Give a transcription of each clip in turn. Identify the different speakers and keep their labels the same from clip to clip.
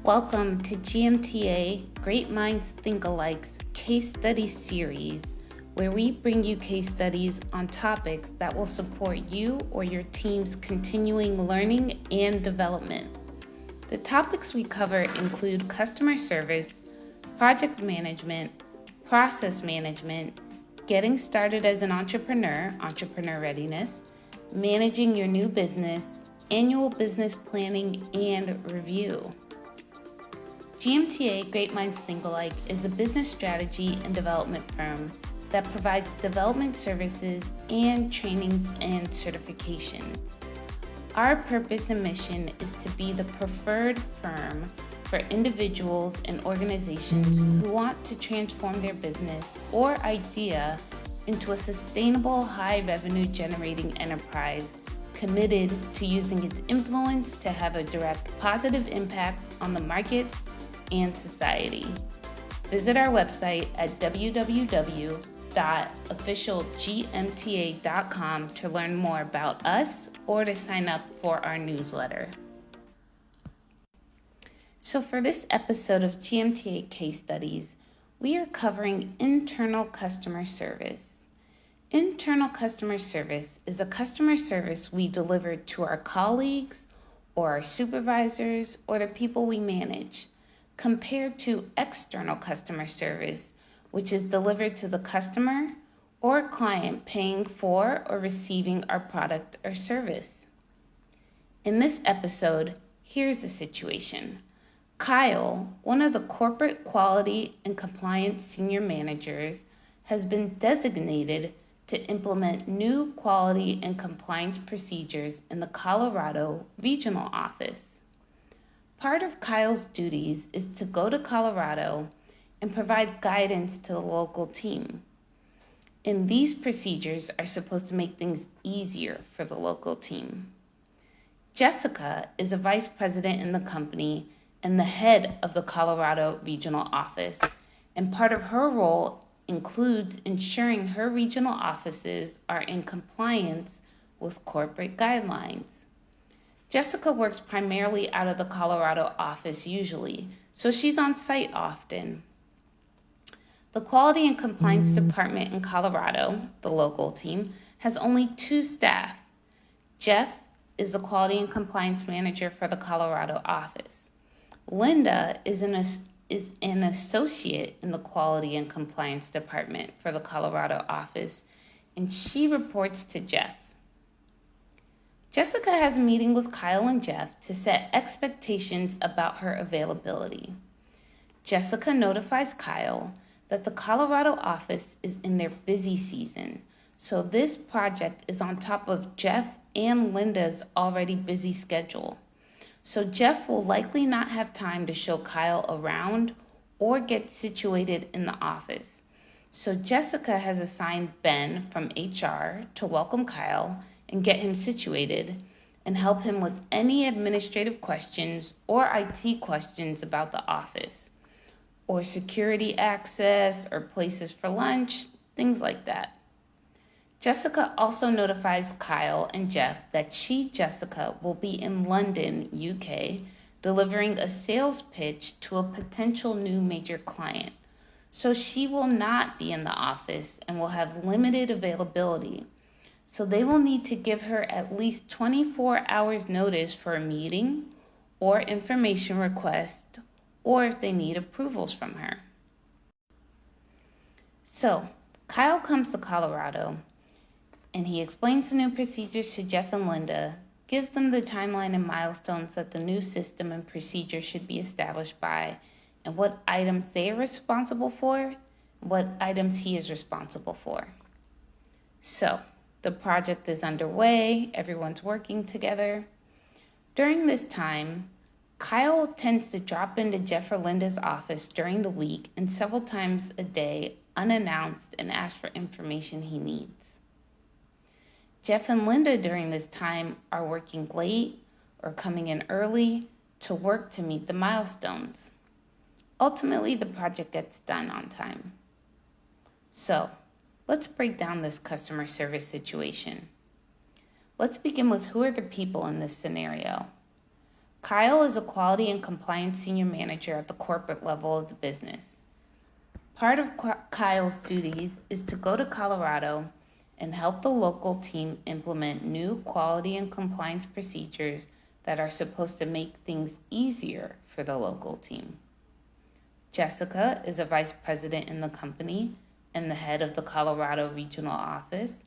Speaker 1: Welcome to GMTA Great Minds Think Alikes Case Study Series, where we bring you case studies on topics that will support you or your team's continuing learning and development. The topics we cover include customer service, project management, process management, getting started as an entrepreneur readiness, managing your new business, annual business planning, and review. GMTA Great Minds Think Alike is a business strategy and development firm that provides development services and trainings and certifications. Our purpose and mission is to be the preferred firm for individuals and organizations who want to transform their business or idea into a sustainable, high revenue generating enterprise committed to using its influence to have a direct positive impact on the market and society. Visit our website at www.officialgmta.com to learn more about us or to sign up for our newsletter. So for this episode of GMTA Case Studies, we are covering internal customer service. Internal customer service is a customer service we deliver to our colleagues or our supervisors or the people we manage, compared to external customer service, which is delivered to the customer or client paying for or receiving our product or service. In this episode, here's the situation. Kyle, one of the corporate quality and compliance senior managers, has been designated to implement new quality and compliance procedures in the Colorado regional office. Part of Kyle's duties is to go to Colorado and provide guidance to the local team. And these procedures are supposed to make things easier for the local team. Jessica is a vice president in the company and the head of the Colorado regional office, and part of her role includes ensuring her regional offices are in compliance with corporate guidelines. Jessica works primarily out of the Colorado office usually, so she's on site often. The Quality and Compliance Department in Colorado, the local team, has only 2 staff. Jeff is the Quality and Compliance Manager for the Colorado office. Linda is an associate in the Quality and Compliance Department for the Colorado office, and she reports to Jeff. Jessica has a meeting with Kyle and Jeff to set expectations about her availability. Jessica notifies Kyle that the Colorado office is in their busy season, so this project is on top of Jeff and Linda's already busy schedule. So Jeff will likely not have time to show Kyle around or get situated in the office. So Jessica has assigned Ben from HR to welcome Kyle and get him situated and help him with any administrative questions or IT questions about the office, or security access or places for lunch, things like that. Jessica also notifies Kyle and Jeff that Jessica, will be in London, UK, delivering a sales pitch to a potential new major client. So she will not be in the office and will have limited availability. So they will need to give her at least 24 hours notice for a meeting or information request, or if they need approvals from her. So Kyle comes to Colorado and he explains the new procedures to Jeff and Linda, gives them the timeline and milestones that the new system and procedure should be established by, and what items they are responsible for, what items he is responsible for. So the project is underway, everyone's working together. During this time, Kyle tends to drop into Jeff or Linda's office during the week and several times a day unannounced and ask for information he needs. Jeff and Linda during this time are working late or coming in early to work to meet the milestones. Ultimately, the project gets done on time. So, let's break down this customer service situation. Let's begin with who are the people in this scenario. Kyle is a quality and compliance senior manager at the corporate level of the business. Part of Kyle's duties is to go to Colorado and help the local team implement new quality and compliance procedures that are supposed to make things easier for the local team. Jessica is a vice president in the company and the head of the Colorado regional office,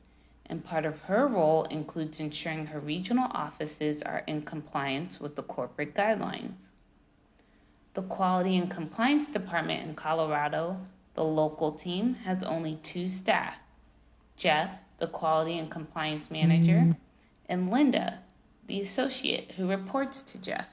Speaker 1: and part of her role includes ensuring her regional offices are in compliance with the corporate guidelines. The Quality and Compliance Department in Colorado, the local team, has only 2 staff: Jeff, the Quality and Compliance Manager, and Linda, the associate who reports to Jeff.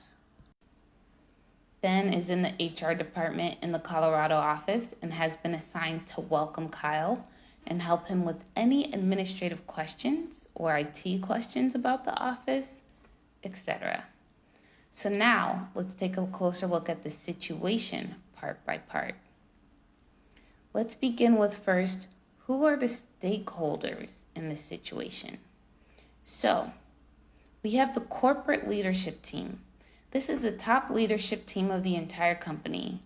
Speaker 1: Ben is in the HR department in the Colorado office and has been assigned to welcome Kyle and help him with any administrative questions or IT questions about the office, etc. So now let's take a closer look at the situation part by part. Let's begin with first, who are the stakeholders in this situation? So we have the corporate leadership team. This is the top leadership team of the entire company,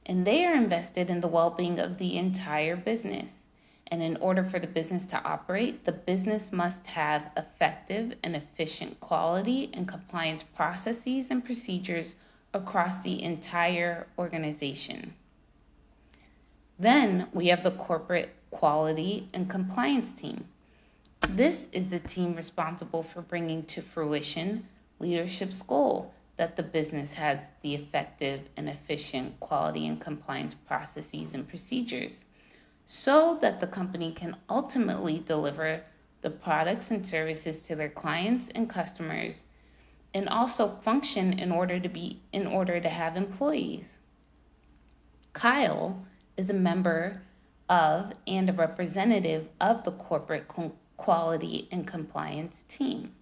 Speaker 1: and they are invested in the well-being of the entire business. And in order for the business to operate, the business must have effective and efficient quality and compliance processes and procedures across the entire organization. Then we have the corporate quality and compliance team. This is the team responsible for bringing to fruition leadership's goal that the business has the effective and efficient quality and compliance processes and procedures, so that the company can ultimately deliver the products and services to their clients and customers, and also function in order to have employees. Kyle is a member of and a representative of the corporate quality and compliance team.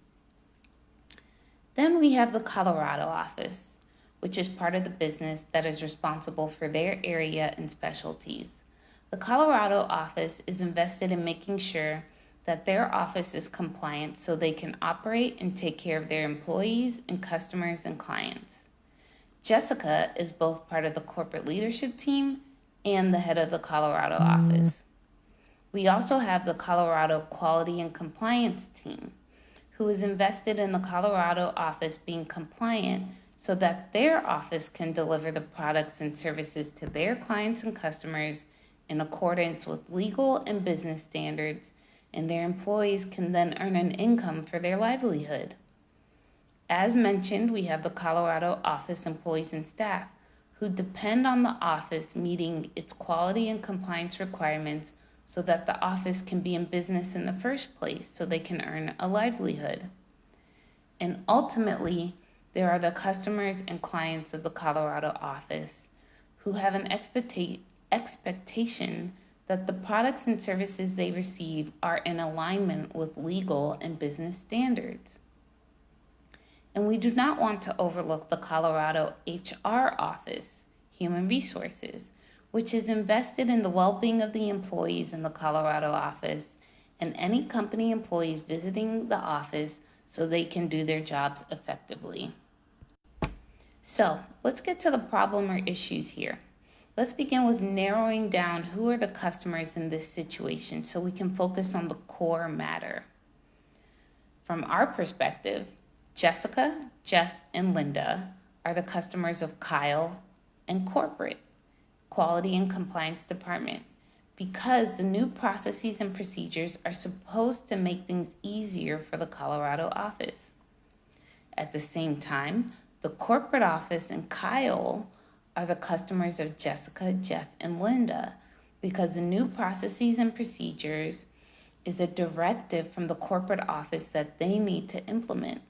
Speaker 1: Then we have the Colorado office, which is part of the business that is responsible for their area and specialties. The Colorado office is invested in making sure that their office is compliant so they can operate and take care of their employees and customers and clients. Jessica is both part of the corporate leadership team and the head of the Colorado office. We also have the Colorado Quality and Compliance team, who is invested in the Colorado office being compliant so that their office can deliver the products and services to their clients and customers in accordance with legal and business standards, and their employees can then earn an income for their livelihood. As mentioned, we have the Colorado office employees and staff who depend on the office meeting its quality and compliance requirements so that the office can be in business in the first place so they can earn a livelihood. And ultimately, there are the customers and clients of the Colorado office who have an expectation that the products and services they receive are in alignment with legal and business standards. And we do not want to overlook the Colorado HR office, Human Resources, which is invested in the well-being of the employees in the Colorado office and any company employees visiting the office so they can do their jobs effectively. So let's get to the problem or issues here. Let's begin with narrowing down who are the customers in this situation so we can focus on the core matter. From our perspective, Jessica, Jeff, and Linda are the customers of Kyle and corporate quality and compliance department because the new processes and procedures are supposed to make things easier for the Colorado office. At the same time, the corporate office and Kyle are the customers of Jessica, Jeff, and Linda because the new processes and procedures is a directive from the corporate office that they need to implement.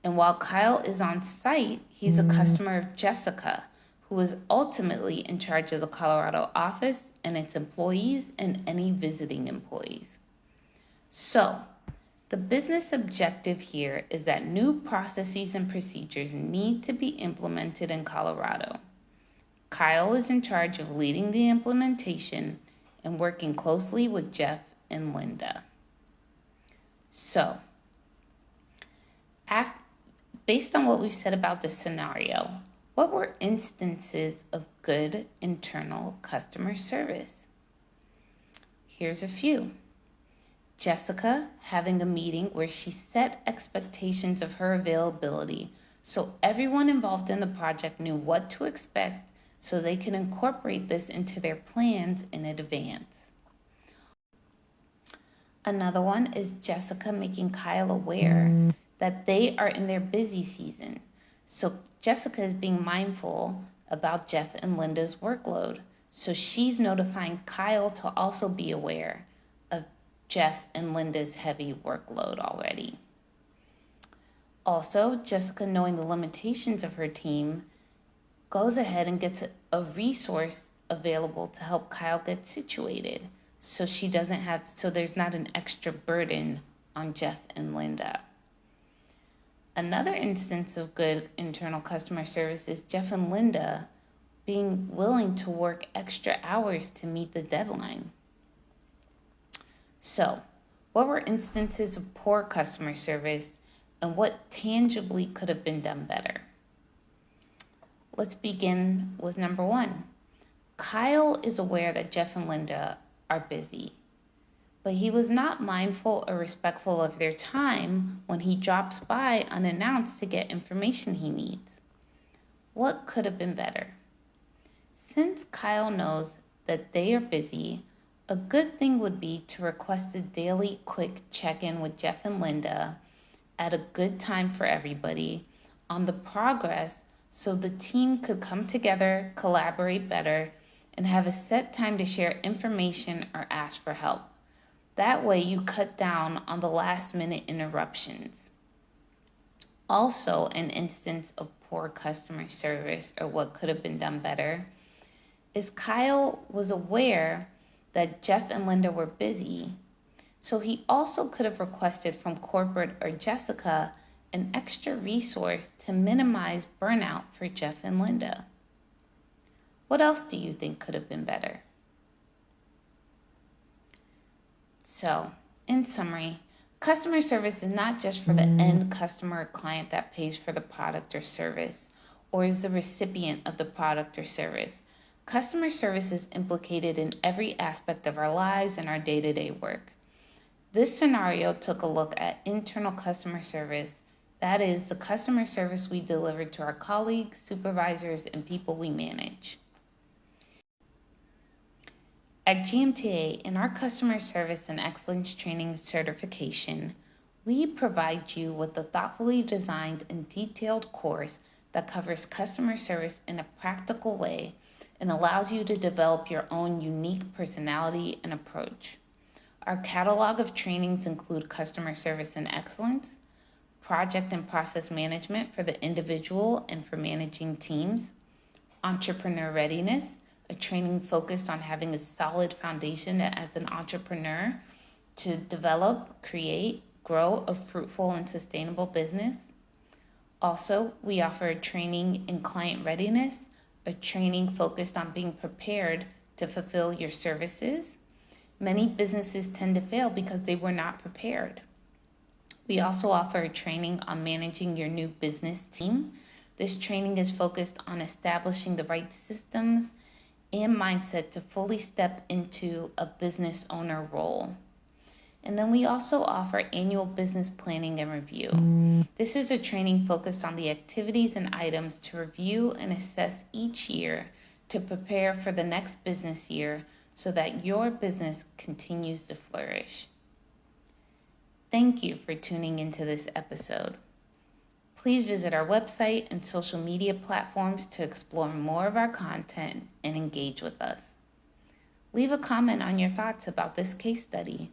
Speaker 1: And while Kyle is on site, he's a customer of Jessica, who is ultimately in charge of the Colorado office and its employees and any visiting employees. So, the business objective here is that new processes and procedures need to be implemented in Colorado. Kyle is in charge of leading the implementation and working closely with Jeff and Linda. So, based on what we've said about this scenario, what were instances of good internal customer service? Here's a few. Jessica having a meeting where she set expectations of her availability so everyone involved in the project knew what to expect so they can incorporate this into their plans in advance. Another one is Jessica making Kyle aware that they are in their busy season. So Jessica is being mindful about Jeff and Linda's workload. So she's notifying Kyle to also be aware of Jeff and Linda's heavy workload already. Also, Jessica, knowing the limitations of her team, goes ahead and gets a resource available to help Kyle get situated. So there's not an extra burden on Jeff and Linda. Another instance of good internal customer service is Jeff and Linda being willing to work extra hours to meet the deadline. So, what were instances of poor customer service and what tangibly could have been done better? Let's begin with number 1. Kyle is aware that Jeff and Linda are busy, but he was not mindful or respectful of their time when he drops by unannounced to get information he needs. What could have been better? Since Kyle knows that they are busy, a good thing would be to request a daily quick check-in with Jeff and Linda at a good time for everybody on the progress so the team could come together, collaborate better, and have a set time to share information or ask for help. That way you cut down on the last-minute interruptions. Also, an instance of poor customer service, or what could have been done better, is Kyle was aware that Jeff and Linda were busy, so he also could have requested from corporate or Jessica an extra resource to minimize burnout for Jeff and Linda. What else do you think could have been better? So, in summary, customer service is not just for the end customer or client that pays for the product or service, or is the recipient of the product or service. Customer service is implicated in every aspect of our lives and our day-to-day work. This scenario took a look at internal customer service, that is, the customer service we deliver to our colleagues, supervisors, and people we manage. At GMTA, in our Customer Service and Excellence Training Certification, we provide you with a thoughtfully designed and detailed course that covers customer service in a practical way and allows you to develop your own unique personality and approach. Our catalog of trainings include Customer Service and Excellence, Project and Process Management for the individual and for managing teams, Entrepreneur Readiness, a training focused on having a solid foundation as an entrepreneur to develop, create, grow a fruitful and sustainable business. Also, we offer a training in client readiness, a training focused on being prepared to fulfill your services. Many businesses tend to fail because they were not prepared. We also offer a training on managing your new business team. This training is focused on establishing the right systems and mindset to fully step into a business owner role. And then we also offer annual business planning and review. This is a training focused on the activities and items to review and assess each year to prepare for the next business year so that your business continues to flourish. Thank you for tuning into this episode. Please visit our website and social media platforms to explore more of our content and engage with us. Leave a comment on your thoughts about this case study.